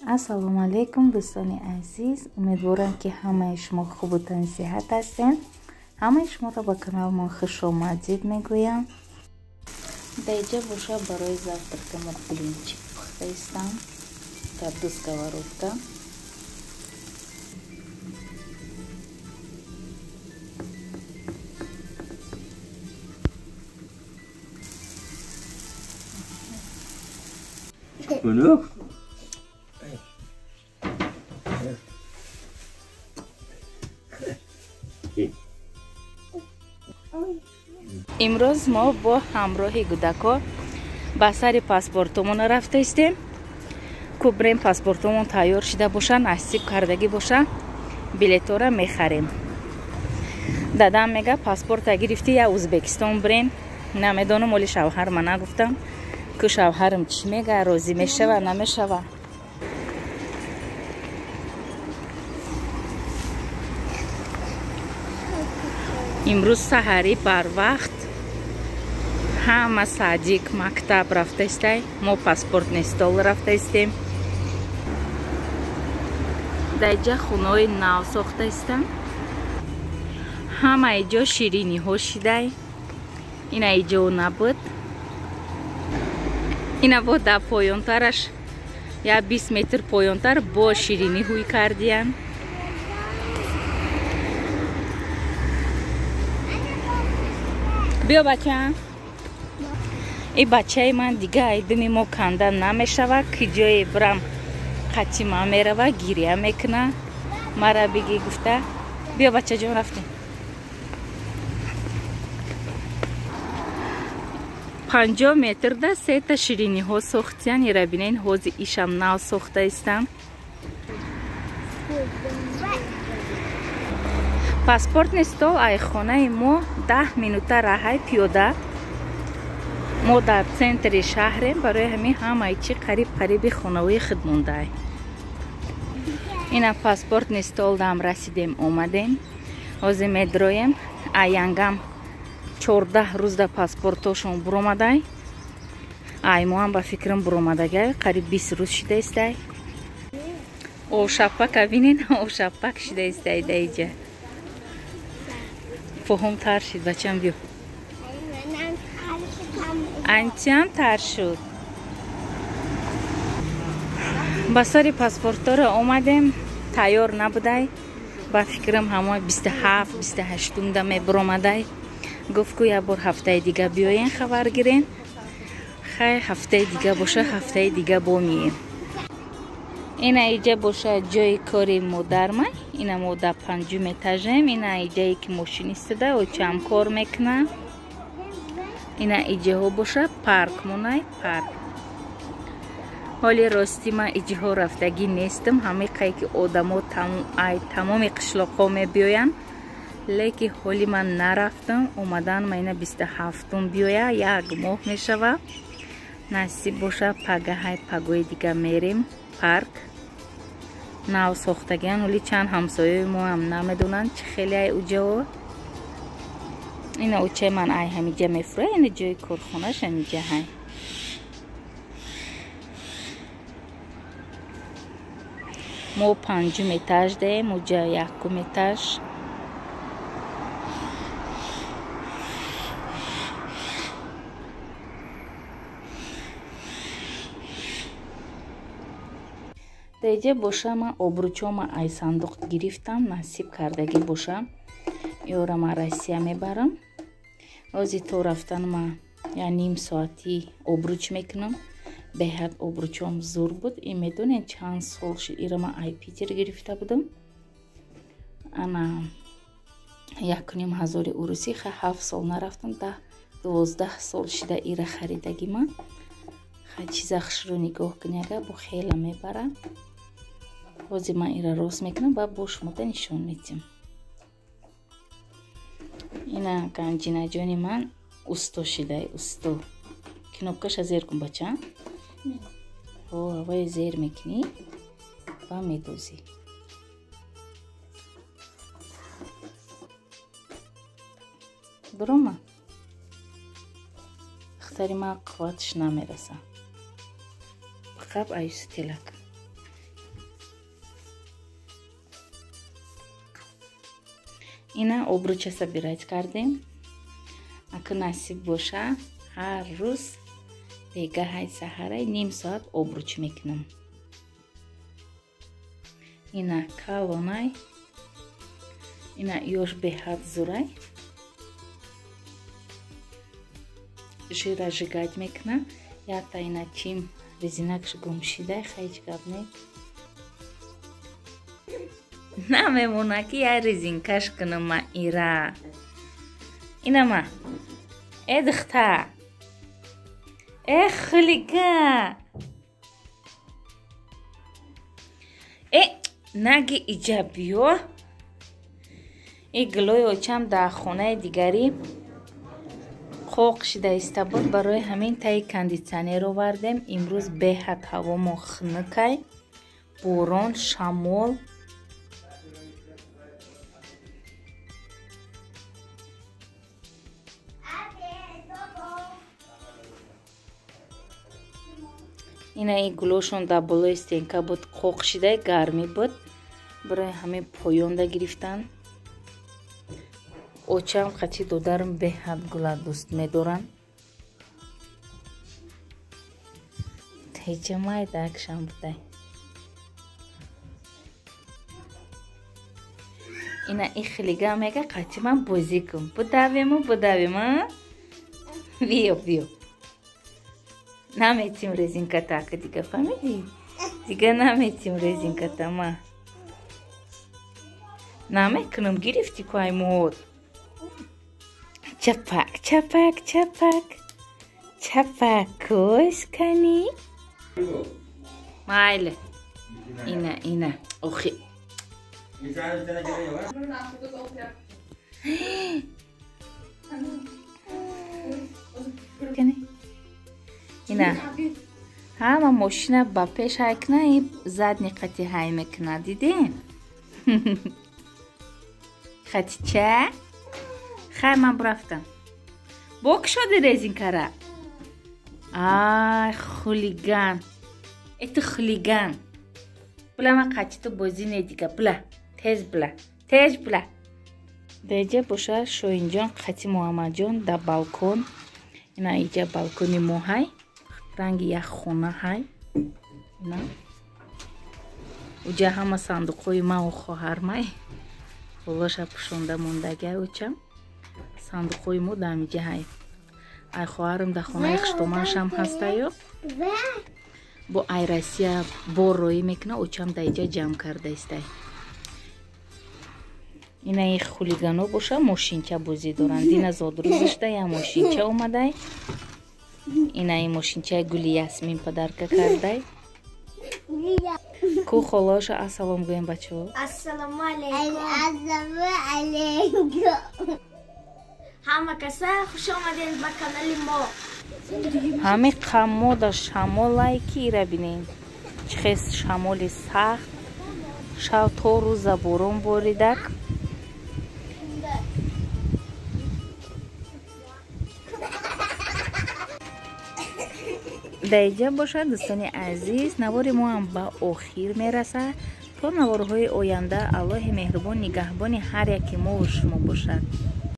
ассалому алайкум дӯстони азиз, умедворам ки ҳамаи шумо хубу тансиҳат ҳастед. ҳамаи шуморо ба каналмон хушомадид мегӯям. дар инҷа боша барои завтрака мо блинчик пухта истам дар ду сковородка. имрӯз мо бо ҳамроҳи кӯдако ба сари паспортумон рафта истем. кӯбрем паспортумон тайёр шуда боша, насиб кардагӣ боша, билетора мехарем. дадам мега паспорта гирифти я ӯзбекистон бирем. намедонам, оли шавҳар ма нагуфтам ку шавҳарам чӣ мега, розӣ мешава намешава. имрӯз саҳарӣ барвақт ҳама садик мактаб рафта истай, мо паспортни стол рафта истем. дар ҷа хунои нав сохта истам. ҳама иҷо шириниҳо шидай. ина иҷо набуд. ина бо да поёнтараш я 20 метр поёнтар бо ширини ҳуй кардиян. биё бача. ин бачаи ман дига айдуми мо канда намешава, ки ҷое бирам қатима мерава, гирия мекуна, мара биги гуфта. биё бача ҷон рафтем. 50 метр да сета шириниҳо сохтиян. ира бинен ҳози ишам нав сохта истам. паспортни стол айхонаи мо 10 минута раҳай пиёда. мо дар центри шаҳрем, барои ҳамин ҳамаи чи қариб-қариби хонаҳои худ мондай. ина паспортни стол дам расидем, омадем. ҳозир медроем. аянгам 14 рӯз да паспортошон буромадай. аймоам ба фикрам буромадагай, қариб 20 рӯз шуда истай. овшапака бинен, овшапак шуда истай даиҷа. фоҳум тар шид бачам, биё. анчам тар шуд. ба сари паспортора омадем, тайёр набудай. ба фикрам ҳамои 27-28 да мебуромадай. гуфт ку як бор ҳафтаи дига биёен хабар гирен. хай ҳафтаи дига боша, ҳафтаи дига бомием. ина иҷа боша ҷои кори модармай. ина мо дар 5 этажем. ина иҷае ки мошинистада очам кор мекуна. ина иҷаҳо боша парк монай, парк. ҳоли рости ман иҷаҳо рафтагӣ нестам. ҳамиқае ки одамо тамоми қишлоқҳо мебиёянд, леки ҳоли ман нарафтам. омадан ма ина 27 биёя, як моҳ мешава. насиб боша пагаҳай пагои дига мерем. парк нав сохтагиан, оли чанд ҳамсояи мо ҳам намедонанд чи хеле ай уҷао. ина учаи ман ай ҳамиҷа мефура. ина ҷои корхонаш ҳамиҷа ҳай. мо 5 этаж даем, уҷа 1 этаж. даиҷа боша ман обручома ай сандуқ гирифтам, насиб кардагӣ боша. иёра ман Россия мебарам. ҳозир то рафтан ман я ним соатӣ обруч мекунам. беҳад обручом зур буд. ин медонен чанд сол шуд ира ман ай питер гирифта будам. ана 1500 урусӣ. ха 7 сол нарафтам, 10-12 сол шуда ира харидагӣ ман. ха чиза хушро нигоҳ куняга бо хела мебарам. ҳозир ман ира рост мекунам ва бо шумода нишон медиҳам. ина ганҷинаҷони ман усто шидай, усто. кнопкаша зер кун бача. ҳавои зер мекунӣ ва медозӣ. дурома ахтари ман қувватш намераса. қаб аюси телак. اینا обруча собирать кардем. Ака насиб боша ҳар рӯз дегаҳай саҳарай ним соат обруч мекунам. Ина калонай. Ина ёш беҳад зурай. Жира жигать мекунам. Ята ина чим резинакш гумшидай хайч габнек. Намемона ки я резинкаш кунам ма ира. Ина ма. Эдхта. Хулига. Наги иҷабиё. Гилои очам дар хонаи дигари қоқ шида истабуд. Барои ҳамин таи кондитсионер овардем. Имрӯз беҳад ҳаво мо хунукай. Борон, шамол. Ина и гулошон дар болои стенка буд, қоқ шидай гармӣ буд. Барои ҳамин поёнда гирифтан. Очам қачи додарам беҳад гула дӯст медоран. Теҷамай дакшам будай. Ина и хилига мега қачи ман бозӣ кун. Будавему. Биё. Наметим резинката ака дига фамилии. Дига наметим резинката ма. Намекунам гирифти куай мод. Чапак. Чапакос кани. Майле. Ина. Охи. Кани. Ина. Ҳама мошина ба пеш ҳай куна, и задни қати ҳай мекуна. Дидин? Хатича? Хай ман бурафтам. Бо ки шоди резинкара? Ай, хулиган. Это хулиган. Була ман қачи ту бозӣ недига. Була. Тез була. Деҷа боша Шоинҷон қати Муҳаммадҷон да балкон. Ина иҷа балкони мо ҳай. Ранги як хона ҳай. Ина. Уҷа ҳама сандуқҳои маву хоҳармай. Холоша пушонда мондагай учам. Сандуқҳои мо дамиҷа ҳай. Ай хоҳарам да хонаи хиштоманшам ҳастаю. Бо айрасия бор роӣ мекуна, учам да иҷа ҷамъ карда истай. Ина и хулигано боша мошинча бозӣ доранд. Дина зодрӯзашда я мошинча омадай. Ина и мошинчаи гули ясмин падарка кардай. Ку холоша ассалом гӯем бачаҳо. Ассалому алейкум. Ҳама каса хуш омадед ба канали мо. Ҳами қаммода шамолай ки ира бинем. Чӣ хес шамоли сахт. Шав то рӯза борон боридак. даиҷа бошад. Дӯстони азиз, навори мо ҳам ба охир мерасад. То наворҳои оянда Аллоҳи меҳрубон нигаҳбони ҳар яки мо ва шумо бошад.